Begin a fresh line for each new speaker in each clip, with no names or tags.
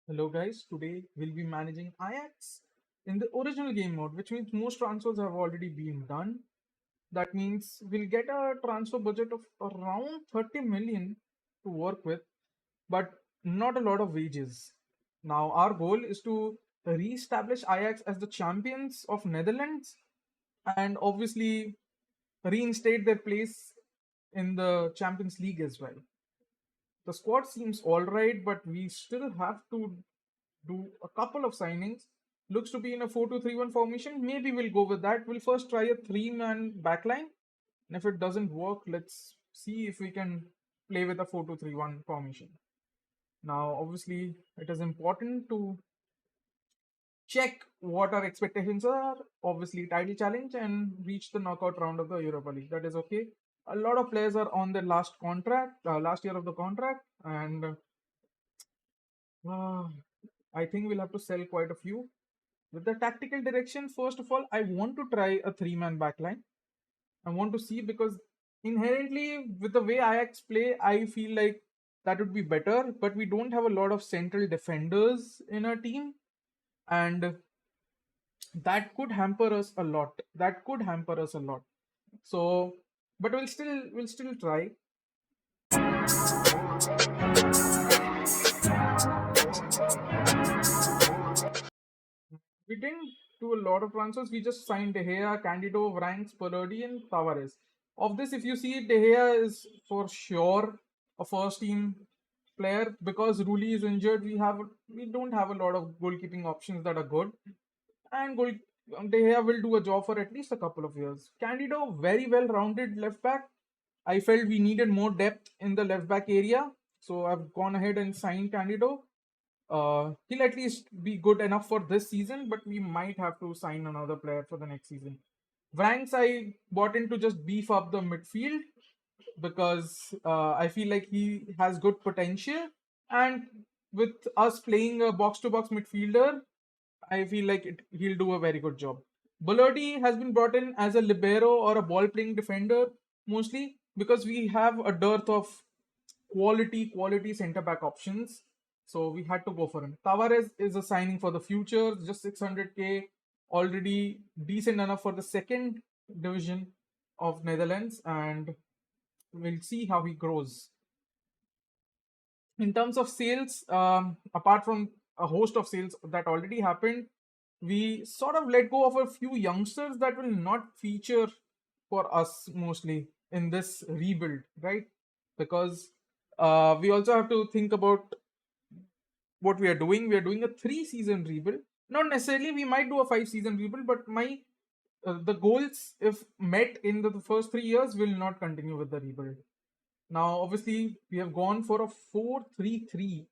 Hello guys, today we'll be managing Ajax in the original game mode, which means most transfers have already been done. That means we'll get a transfer budget of around 30 million to work with, but not a lot of wages. Now our goal is to re-establish Ajax as the champions of Netherlands and obviously reinstate their place in the Champions League as well. The squad seems alright, but we still have to do a couple of signings. Looks to be in a 4-2-3-1 formation. Maybe we'll go with that. We'll first try a three-man backline. And if it doesn't work, let's see if we can play with a 4-2-3-1 formation. Now, obviously, it is important to check what our expectations are. Obviously, title challenge and reach the knockout round of the Europa League. That is okay. A lot of players are on their last year of the contract, and uh, I think we'll have to sell quite a few. With the tactical direction, first of all, I want to try a three-man backline. I want to see because inherently, with the way Ajax play, I feel like that would be better. But we don't have a lot of central defenders in our team, and that could hamper us a lot. That could hamper us a lot. So, but we'll still try. We didn't do a lot of transfers. We just signed De Gea, Candido, Vranks, Pelodi, and Tavares. Of this, if you see, De Gea is for sure a first team player because Ruli is injured. We don't have a lot of goalkeeping options that are good, and De Gea will do a job for at least a couple of years. Candido, very well rounded left back. I felt we needed more depth in the left back area, so I've gone ahead and signed Candido. He'll at least be good enough for this season, but we might have to sign another player for the next season. Vranks, I bought in to just beef up the midfield because I feel like he has good potential. And with us playing a box to box midfielder, I feel like he'll do a very good job. Bullardi has been brought in as a libero or a ball playing defender mostly because we have a dearth of quality center back options. So we had to go for him. Tavares is a signing for the future, just 600k, already decent enough for the second division of Netherlands, and we'll see how he grows. In terms of sales, apart from a host of sales that already happened, we sort of let go of a few youngsters that will not feature for us mostly in this rebuild, right? Because we also have to think about what we are doing. We are doing a 3-season rebuild. Not necessarily, we might do a 5-season rebuild, but my the goals, if met in the first 3 years, will not continue with the rebuild. Now, obviously, we have gone for a 4-3-3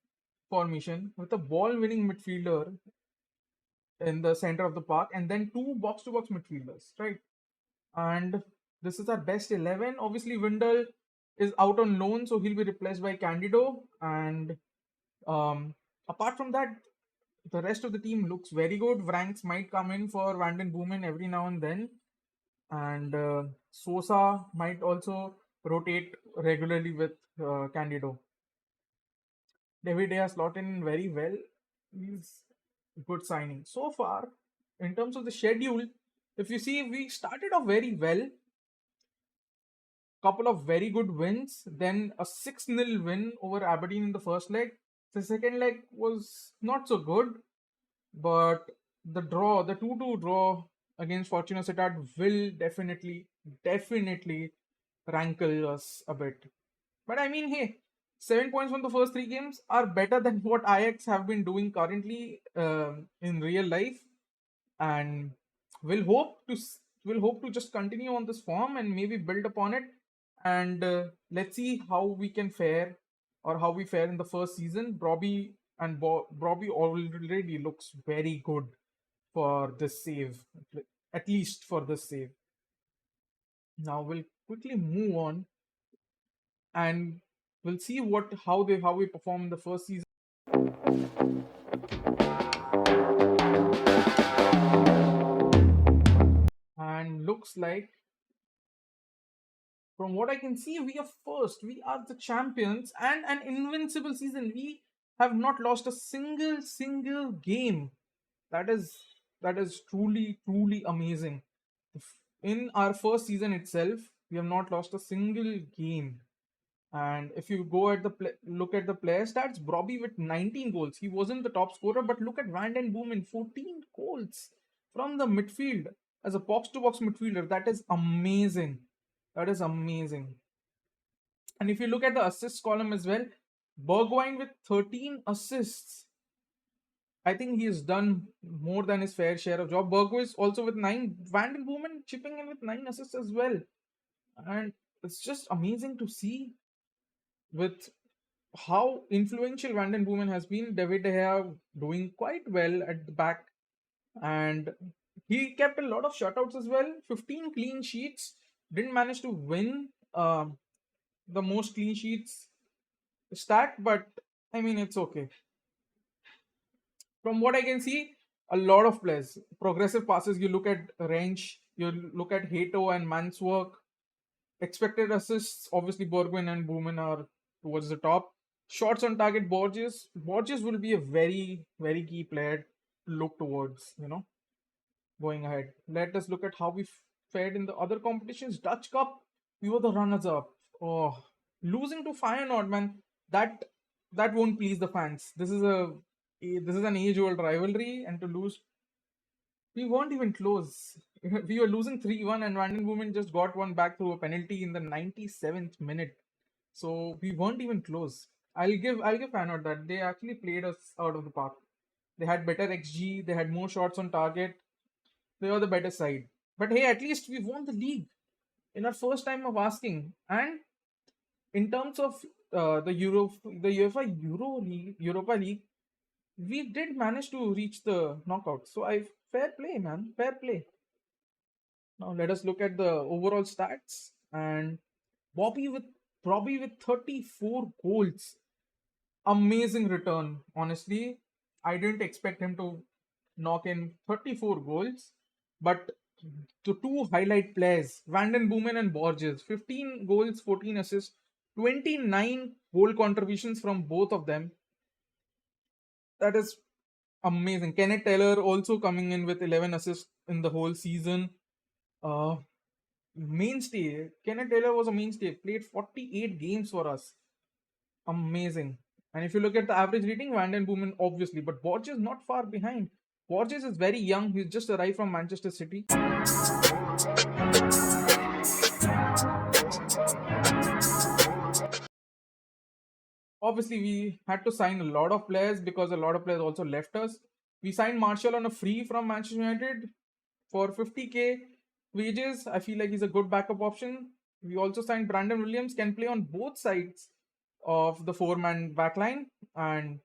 formation with a ball-winning midfielder in the center of the park, and then two box-to-box midfielders, right? And this is our best 11. Obviously, Windle is out on loan, so he'll be replaced by Candido. And apart from that, the rest of the team looks very good. Vranks might come in for Vanden Boomen every now and then, and Sosa might also rotate regularly with Candido. David has slotted in very well. He's good signing so far. In terms of the schedule, if you see, we started off very well. Couple of very good wins, then a 6-0 win over Aberdeen in the first leg. The second leg was not so good, but the 2-2 draw against Fortuna Sittard will definitely rankle us a bit. But I mean, hey, 7 points from the first three games are better than what Ajax have been doing currently in real life, and we'll hope to we'll hope to just continue on this form and maybe build upon it. And let's see how we can fare or how we fare in the first season. Brobby already looks very good for this save, at least for this save. Now we'll quickly move on and we'll see how we perform in the first season. And looks like, from what I can see, we are first. We are the champions and an invincible season. We have not lost a single game. That is truly amazing. In our first season itself, we have not lost a single game. And if you go at look at the player stats, Brobby with 19 goals. He wasn't the top scorer, but look at Van Den Boomen, 14 goals from the midfield as a box-to-box midfielder. That is amazing. That is amazing. And if you look at the assists column as well, Bergwijn with 13 assists. I think he has done more than his fair share of job. Bergwijn is also with 9. Van Den Boomen chipping in with 9 assists as well. And it's just amazing to see with how influential Van Den Boomen has been. David De Gea doing quite well at the back, and he kept a lot of shutouts as well. 15 clean sheets. Didn't manage to win the most clean sheets stat, but I mean, it's okay. From what I can see, a lot of players, progressive passes. You look at range, you look at Hato and Manswork. Expected assists, obviously Bergwijn and Boomen are towards the top. Shots on target, Borges. Borges will be a very key player to look towards, going ahead. Let us look at how we fared in the other competitions. Dutch Cup, we were the runners up. Oh, losing to Feyenoord, man, that won't please the fans. This is an age-old rivalry, and to lose, we weren't even close. We were losing 3-1, and Van Den Boomen just got one back through a penalty in the 97th minute. So we weren't even close. I'll give Feyenoord that they actually played us out of the park. They had better XG, they had more shots on target. They were the better side. But hey, at least we won the league in our first time of asking. And in terms of the UEFA Europa League, we did manage to reach the knockout. So fair play, man, fair play. Now let us look at the overall stats. And Bobby with 34 goals. Amazing return, honestly. I didn't expect him to knock in 34 goals. But the two highlight players, Van Den Boomen and Borges, 15 goals, 14 assists, 29 goal contributions from both of them. That is amazing. Kenneth Taylor also coming in with 11 assists in the whole season. Mainstay. Kenneth Taylor was a mainstay. Played 48 games for us. Amazing. And if you look at the average rating, Van Den Boomen obviously, but Borges not far behind. Borges is very young. He's just arrived from Manchester City. Obviously, we had to sign a lot of players because a lot of players also left us. We signed Martial on a free from Manchester United for 50k wages. I feel like he's a good backup option. We also signed Brandon Williams, can play on both sides of the four-man backline, and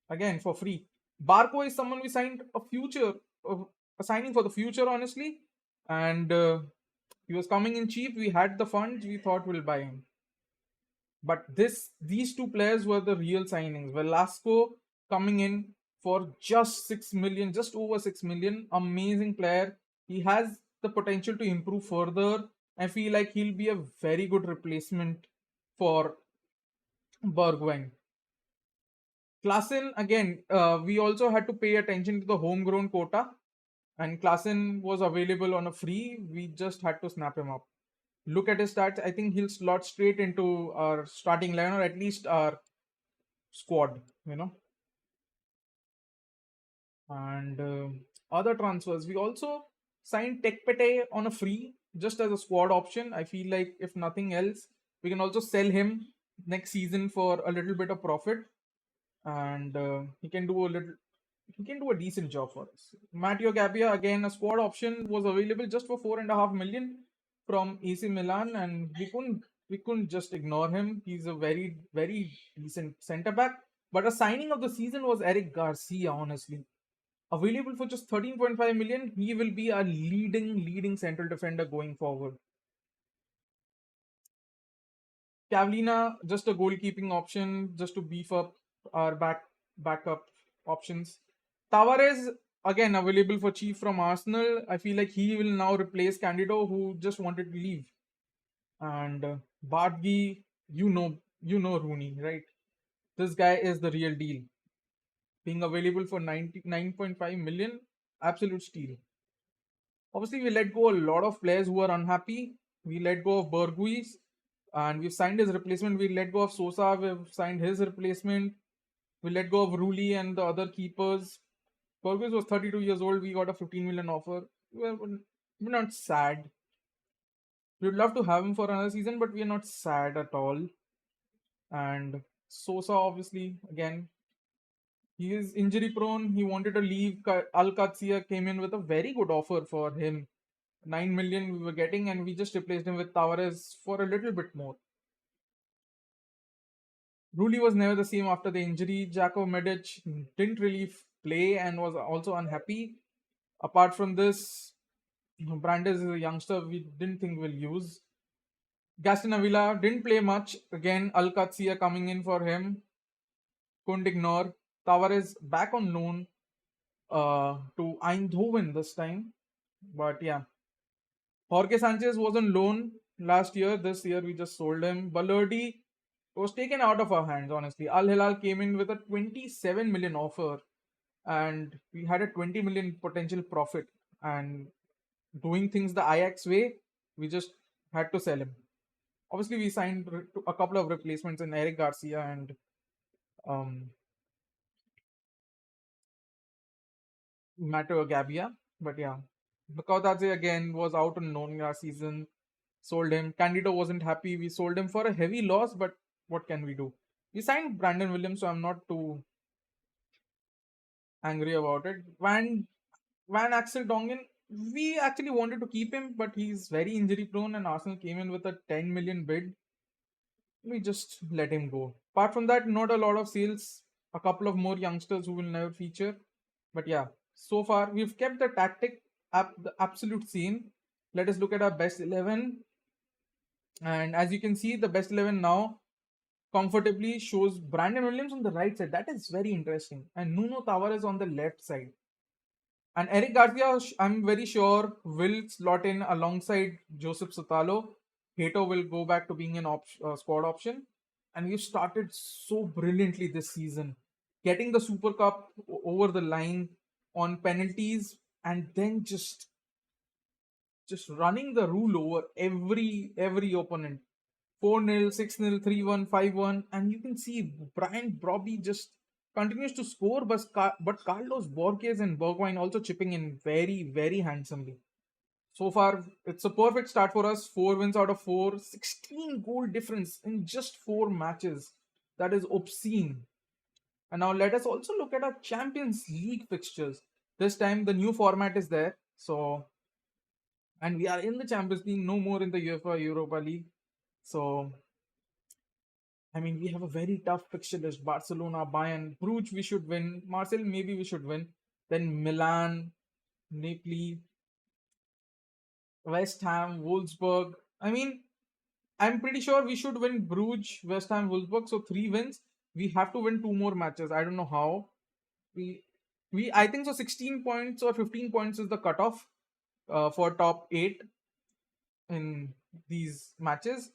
again for free. Barco is someone we signed a signing for the future, honestly, and he was coming in cheap. We had the funds. We thought we'll buy him. But these two players were the real signings. Velasco coming in for just 6 million, just over 6 million. Amazing player. He has the potential to improve further. I feel like he'll be a very good replacement for Bergwijn. Klaassen, again, we also had to pay attention to the homegrown quota. And Klaassen was available on a free. We just had to snap him up. Look at his stats. I think he'll slot straight into our starting line, or at least our squad, And other transfers, we also signed Tekpete on a free, just as a squad option. I feel like if nothing else, we can also sell him next season for a little bit of profit, and he can do a decent job for us. Matteo Gabbia, again a squad option, was available just for 4.5 million from AC Milan, and we couldn't just ignore him. He's a very decent centre back. But a signing of the season was Eric Garcia, honestly. Available for just 13.5 million, he will be our leading central defender going forward. Cavallina, just a goalkeeping option, just to beef up our backup options. Tavares, again available for cheap from Arsenal. I feel like he will now replace Candido, who just wanted to leave. And Badgi, you know Rooney, right? This guy is the real deal. Being available for 99.5 million, absolute steal. Obviously, we let go a lot of players who are unhappy. We let go of Berguis and we've signed his replacement. We let go of Sosa, we've signed his replacement. We let go of Ruli and the other keepers. Berguis was 32 years old. We got a 15 million offer. We're not sad. We'd love to have him for another season, but we're not sad at all. And Sosa, obviously, again, he is injury prone. He wanted to leave. Al Qadsiya came in with a very good offer for him. 9 million we were getting, and we just replaced him with Tavares for a little bit more. Ruli was never the same after the injury. Jakob Medic didn't really play and was also unhappy. Apart from this, Brandes is a youngster we didn't think we'll use. Gaston Avila didn't play much. Again, Al Qadsiya coming in for him. Couldn't ignore. Tavares back on loan to Eindhoven this time. But yeah, Jorge Sanchez was on loan last year. This year we just sold him. Balerdi was taken out of our hands, honestly. Al Hilal came in with a 27 million offer and we had a 20 million potential profit. And doing things the Ajax way, we just had to sell him. Obviously, we signed a couple of replacements in Eric Garcia and um, Matteo Gabbia. But yeah, Bakaudadze again was out on loan last season. Sold him. Candido wasn't happy. We sold him for a heavy loss, but what can we do? We signed Brandon Williams, so I'm not too angry about it. Van Axel Dongen, we actually wanted to keep him, but he's very injury prone, and Arsenal came in with a 10 million bid. We just let him go. Apart from that, not a lot of sales. A couple of more youngsters who will never feature. But yeah, so far we've kept the tactic the absolute same. Let us look at our best 11. And as you can see, the best 11 now comfortably shows Brandon Williams on the right side. That is very interesting. And Nuno Tavares on the left side. And Eric Garcia, I'm very sure, will slot in alongside Joseph Sotalo. Hato will go back to being an squad option. And we've started so brilliantly this season. Getting the Super Cup over the line on penalties and then just running the rule over every opponent. 4-0, 6-0, 3-1, 5-1, and you can see Brian Brobby just continues to score, but Carlos Borges and Bergwijn also chipping in very handsomely. So far, it's a perfect start for us. 4 wins out of 4, 16 goal difference in just 4 matches. That is obscene. And now let us also look at our Champions League fixtures. This time the new format is there. So, and we are in the Champions League, no more in the UEFA Europa League. So, I mean, we have a very tough fixture list. Barcelona, Bayern, Bruges, we should win. Marseille, maybe we should win. Then Milan, Napoli, West Ham, Wolfsburg. I mean, I'm pretty sure we should win Bruges, West Ham, Wolfsburg. So 3 wins. We have to win 2 more matches. I don't know how. We, I think so. 16 points or 15 points is the cutoff for top 8 in these matches.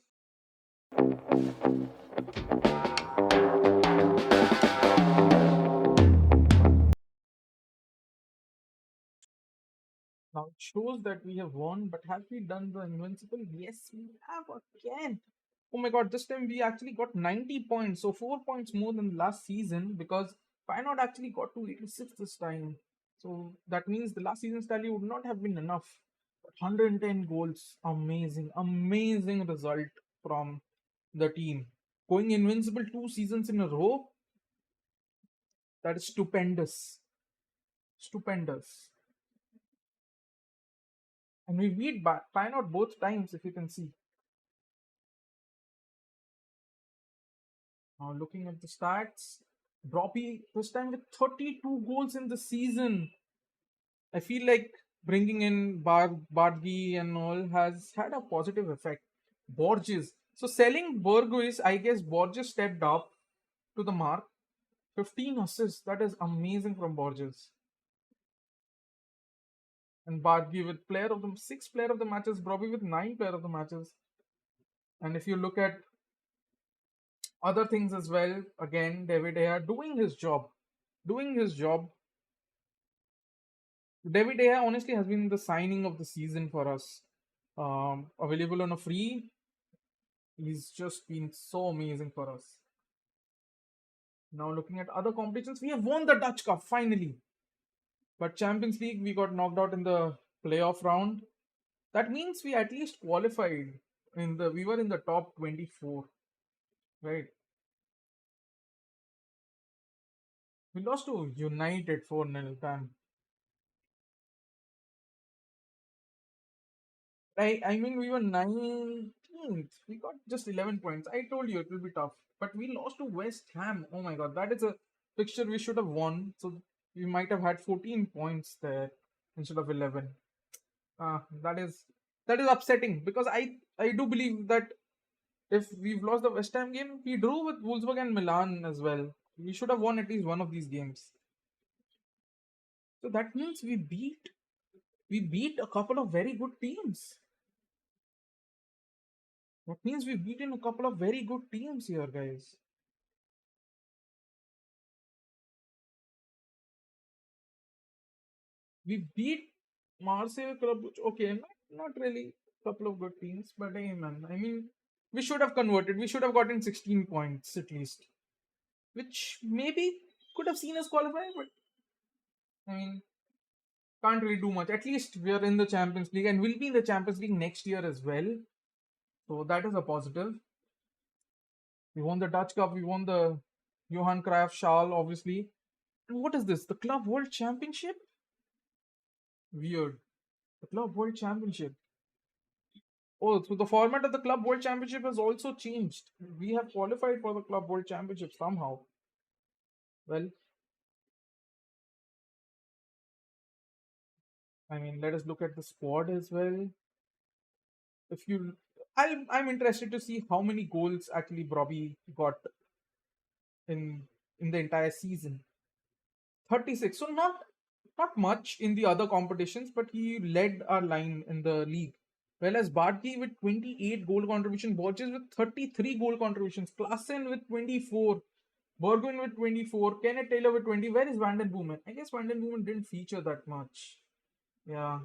Now it shows that we have won, but have we done the invincible? Yes, we have again. Oh my god, this time we actually got 90 points, so 4 points more than last season because Feyenoord actually got to 86 this time. So that means the last season's tally would not have been enough. But 110 goals, amazing result from the team. Going invincible 2 seasons in a row, that is stupendous. Stupendous. And we beat Feyenoord both times, if you can see. Now looking at the stats, Broppy this time with 32 goals in the season. I feel like bringing in Bardgi and all has had a positive effect. Borges. So selling Borges, I guess Borges stepped up to the mark. 15 assists. That is amazing from Borges. And Bardgi with player of the 6 player of the matches, Broppy with 9 player of the matches. And if you look at Other things as well. Again, David Aya doing his job. Doing his job. David Aya honestly has been the signing of the season for us. Available on a free. He's just been so amazing for us. Now looking at other competitions, we have won the Dutch Cup finally. But Champions League, we got knocked out in the playoff round. That means we at least qualified we were in the top 24, right? We lost to United 4-0 time. I mean, we were 19th. We got just 11 points. I told you it will be tough. But we lost to West Ham. Oh my god, that is a fixture we should have won. So we might have had 14 points there instead of 11. That is upsetting because I do believe that if we've lost the West Ham game, we drew with Wolfsburg and Milan as well. We should have won at least one of these games. So that means we beat a couple of very good teams. That means we've beaten a couple of very good teams here, guys. We beat Marseille Club, which, okay, not really a couple of good teams, but hey, man, I mean, we should have converted. We should have gotten 16 points at least, which maybe could have seen us qualify, but I mean, can't really do much. At least we are in the Champions League and we'll be in the Champions League next year as well. So that is a positive. We won the Dutch Cup, we won the Johan Cruyff Schal, obviously. And what is this? The Club World Championship? Weird. The Club World Championship. Oh, so the format of the Club World Championship has also changed. We have qualified for the Club World Championship somehow. Well, I mean, let us look at the squad as well. If you, I'm interested to see how many goals actually Bobby got in in the entire season. 36. So not much in the other competitions, but he led our line in the league. Whereas Barty with 28 goal contribution, Borges with 33 goal contributions, Klassen with 24, Bergwijn with 24, Kenneth Taylor with 20. Where is Van den Boomen? I guess Van den Boomen didn't feature that much. Yeah,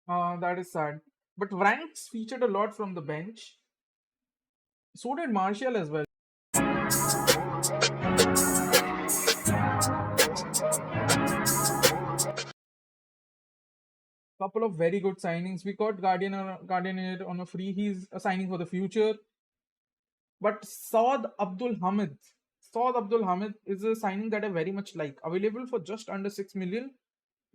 that is sad. But Ranks featured a lot from the bench. So did Martial as well. Couple of very good signings. We got Guardian on a free. He's a signing for the future. But Saad Abdul Hamid is a signing that I very much like. Available for just under 6 million.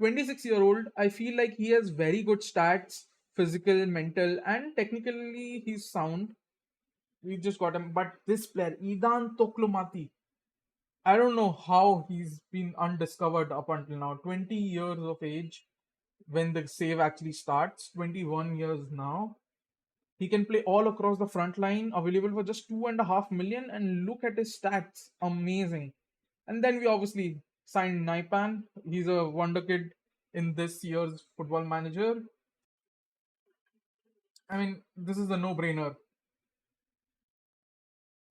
26-year-old. I feel like he has very good stats, physical, mental, and technically he's sound. We just got him. But this player, Idan Toklumati, I don't know how he's been undiscovered up until now. 20 years of age when the save actually starts. 21 years now. He can play all across the front line, available for just 2.5 million. And look at his stats, amazing. And then we obviously signed Naipan. He's a wonder kid in this year's Football Manager. I mean, this is a no-brainer.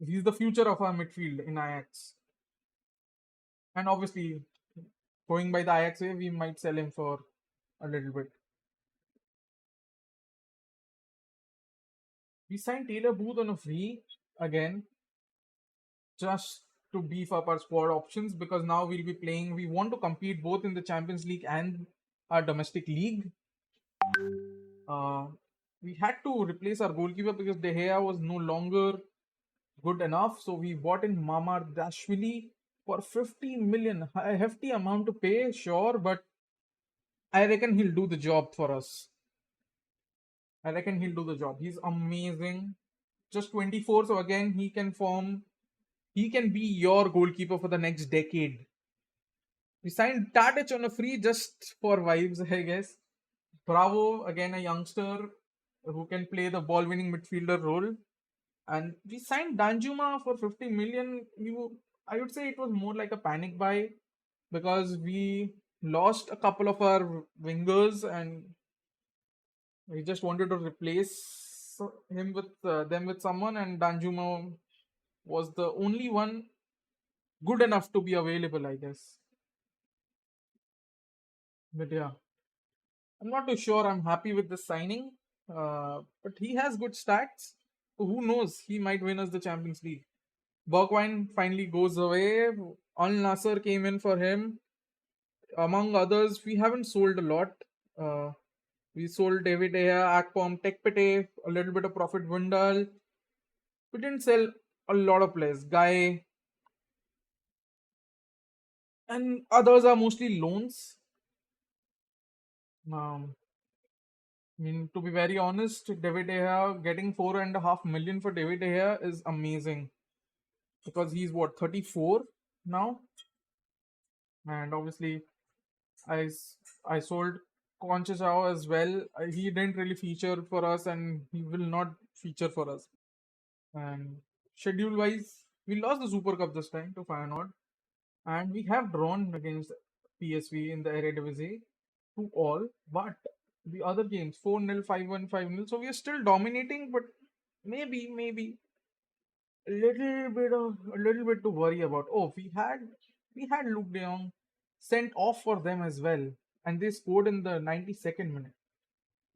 He's the future of our midfield in Ajax. And obviously, going by the Ajax way, we might sell him for a little bit. We signed Taylor Booth on a free again, just to beef up our squad options because now we'll be playing. We want to compete both in the Champions League and our domestic league. Uh, we had to replace our goalkeeper because De Gea was no longer good enough. So we bought in Mamar Dashvili for 15 million. A hefty amount to pay, sure, but I reckon he'll do the job for us. I reckon he'll do the job. He's amazing. Just 24, so again he can be your goalkeeper for the next decade. We signed Tadic on a free just for vibes, I guess. Bravo, again a youngster who can play the ball winning midfielder role. And we signed Danjuma for 50 million. I would say it was more like a panic buy because we lost a couple of our wingers and we just wanted to replace him with them with someone, and Danjuma was the only one good enough to be available, I guess. But yeah, I'm not too sure. I'm happy with this signing, but he has good stats. So who knows? He might win us the Champions League. Bergwijn finally goes away. Al Nasser came in for him. Among others, we haven't sold a lot. Uh, we sold David De Gea, Akpom, Tekpete, a little bit of Profit Windal. We didn't sell a lot of players. Guy and others are mostly loans. I mean, to be very honest, David De Gea getting 4.5 million for David De Gea is amazing because he's what 34 now, and obviously I I sold Conchachao as well. He didn't really feature for us, and he will not feature for us. And schedule wise, we lost the Super Cup this time to Feyenoord, and we have drawn against PSV in the Eredivisie 2-2. But the other games 4-0, 5-1, 5-0. So we are still dominating, but maybe a little bit to worry about. Oh, we had Luke De Jong sent off for them as well, and they scored in the 92nd minute.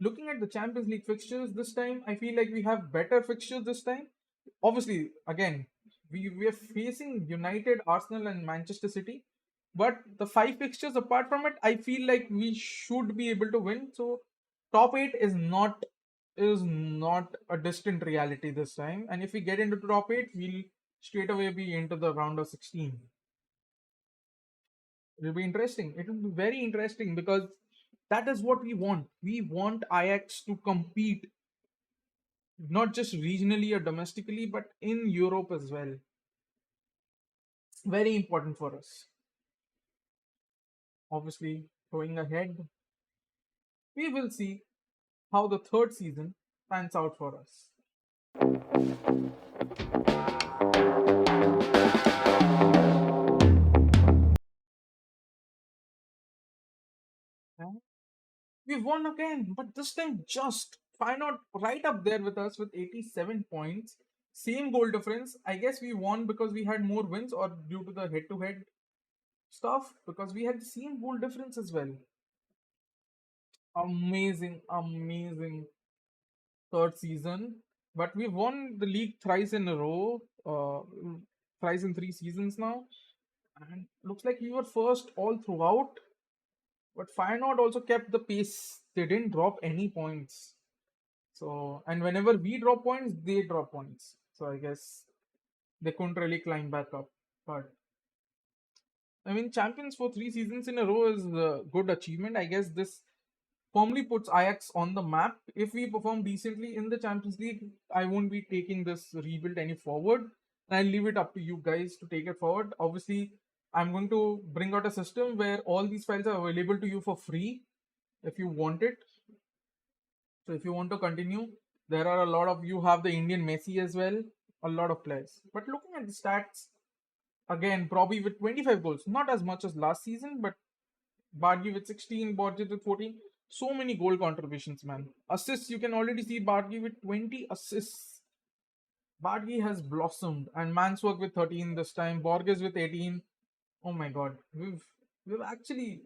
Looking at the Champions League fixtures this time, I feel like we have better fixtures this time. Obviously, again, we are facing United, Arsenal, and Manchester City. But the five fixtures apart from it, I feel like we should be able to win. So top eight is not a distant reality this time. And if we get into the top eight, we'll straight away be into the round of 16. It'll be interesting. It will be very interesting because that is what we want. We want Ajax to compete not just regionally or domestically, but in Europe as well. Very important for us. Obviously, going ahead, we will see how the third season pans out for us. And we've won again, but this time just Feyenoord right up there with us with 87 points. Same goal difference. I guess we won because we had more wins or due to the head-to-head stuff because we had the same goal difference as well. Amazing third season. But we've won the league thrice in a row, thrice in 3 seasons now. And looks like we were first all throughout. But Feyenoord also kept the pace. They didn't drop any points. So, and whenever we drop points, they drop points. So I guess they couldn't really climb back up. But I mean, champions for 3 seasons in a row is a good achievement. I guess this firmly puts Ajax on the map. If we perform decently in the Champions League, I won't be taking this rebuild any forward. I'll leave it up to you guys to take it forward. Obviously, I'm going to bring out a system where all these files are available to you for free if you want it. So if you want to continue, there are a lot of you have the Indian Messi as well, a lot of players. But looking at the stats, again, probably with 25 goals, not as much as last season, but Bargi with 16, Borges with 14. So many goal contributions, man. Assists, you can already see Bargi with 20 assists. Bargi has blossomed. And Manswork with 13 this time. Borges with 18. Oh my god. We've actually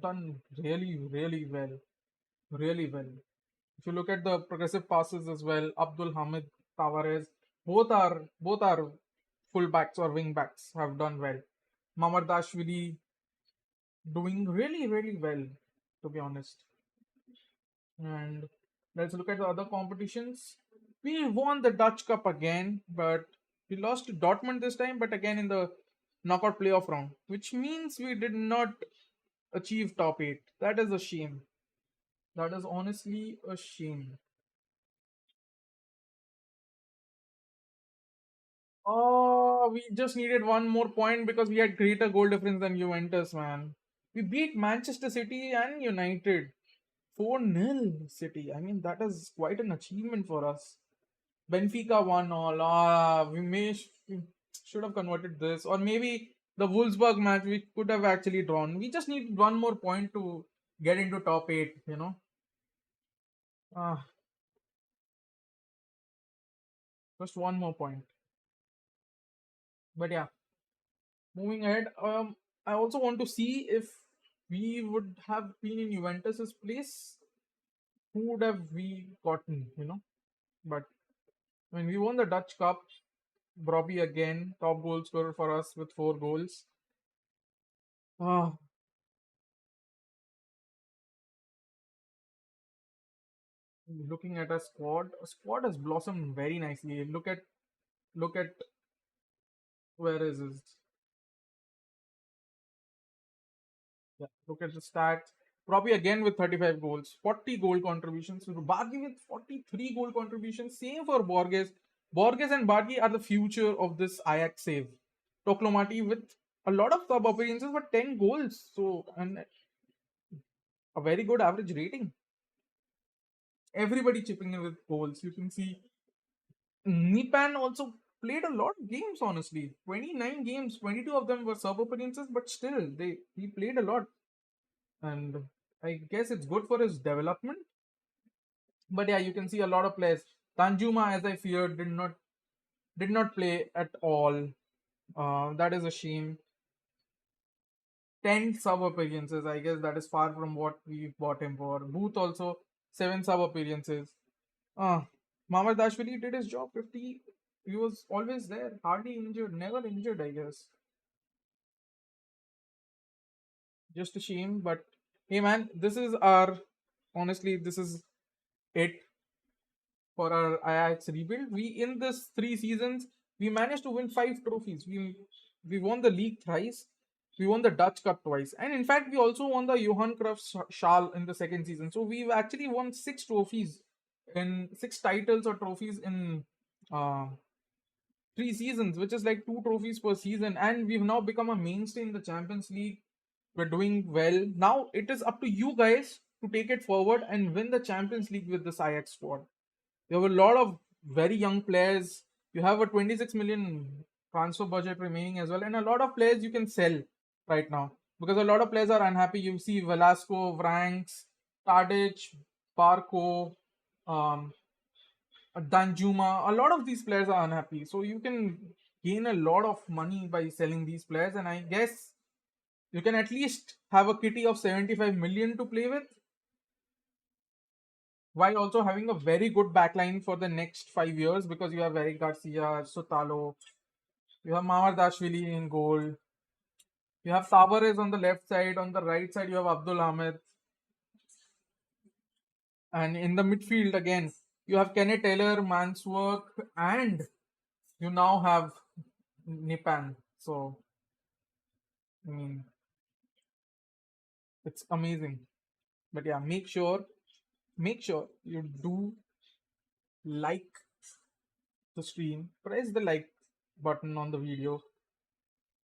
done really well. Really well. If you look at the progressive passes as well, Abdul Hamid, Tavares, both are fullbacks or wing backs have done well. Mamardashvili doing really well, to be honest. And let's look at the other competitions. We won the Dutch Cup again, but we lost to Dortmund this time, but again in the knockout playoff round, which means we did not achieve top 8. That is a shame. That is honestly a shame. Oh, we just needed one more point because we had greater goal difference than Juventus, man. We beat Manchester City and United 4-0 City. I mean, that is quite an achievement for us. Benfica won all. We should have converted this, or maybe the Wolfsburg match we could have actually drawn. We just need one more point to get into top 8. Ah, Just one more point. But yeah, moving ahead, I also want to see if we would have been in Juventus's place, who would have we gotten, But when we won the Dutch Cup, Brobbey again, top goal scorer for us with 4 goals. Ah, looking at a squad has blossomed very nicely. Look at where is it? Yeah, look at the stats. Probably again with 35 goals, 40 goal contributions. Bargi with 43 goal contributions. Same for Borges. Borges and Bargi are the future of this Ajax save. Toklomati with a lot of sub appearances, but 10 goals. So, and a very good average rating. Everybody chipping in with goals. You can see Nipan also played a lot of games, honestly. 29 games, 22 of them were sub appearances, but still, he played a lot. And I guess it's good for his development. But yeah, you can see a lot of players. Tanjuma, as I feared, did not play at all. That is a shame. 10 sub appearances. I guess that is far from what we bought him for. Booth also 7 sub appearances. Uh, Mamad Dashvili did his job. 50. He was always there. Hardly injured. Never injured, I guess. Just a shame. But hey, man, this is it for our Ajax rebuild. We in this 3 seasons we managed to win 5 trophies. We won the league thrice. We won the Dutch Cup twice, and in fact we also won the Johan Cruyff Schal in the second season. So we've actually won 6 trophies in 6 titles or trophies in uh, 3 seasons, which is like 2 trophies per season. And we've now become a mainstay in the Champions League. We're doing well. Now it is up to you guys to take it forward and win the Champions League with this Ajax squad. You have a lot of very young players. You have a 26 million transfer budget remaining as well, and a lot of players you can sell right now because a lot of players are unhappy. You see Velasco, Vranks, Tadic, Barco, um, Danjuma. A lot of these players are unhappy, so you can gain a lot of money by selling these players. And I guess you can at least have a kitty of 75 million to play with, while also having a very good backline for the next 5 years because you have Eric Garcia, Sotalo, you have Mamardashvili in goal, you have Tavares on the left side, on the right side you have Abdul Ahmed, and in the midfield again you have Kenneth Taylor, Manswork, and you now have Nipan. So I mean, it's amazing. But yeah, make sure you do like the stream, press the like button on the video.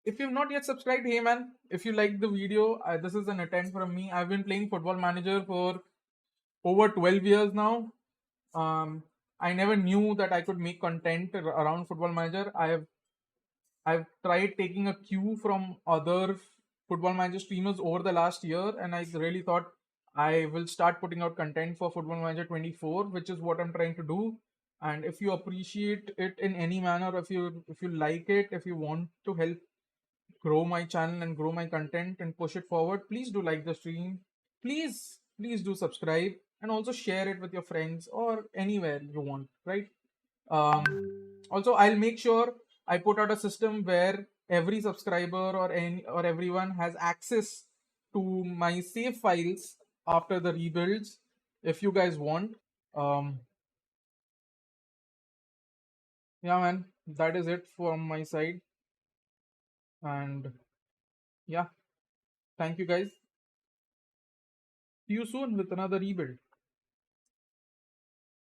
If you've not yet subscribed, hey man, if you like the video, this is an attempt from me. I've been playing Football Manager for over 12 years now. I never knew that I could make content around Football Manager. I've tried taking a cue from other Football Manager streamers over the last year, and I really thought I will start putting out content for Football Manager 24, which is what I'm trying to do. And if you appreciate it in any manner, if you like it, if you want to help grow my channel and grow my content and push it forward, please do like the stream. Please do subscribe and also share it with your friends or anywhere you want, right? um Also, I'll make sure I put out a system where every subscriber or everyone has access to my save files after the rebuilds if you guys want. um yeah, man, that is it from my side. And yeah, thank you guys. See you soon with another rebuild.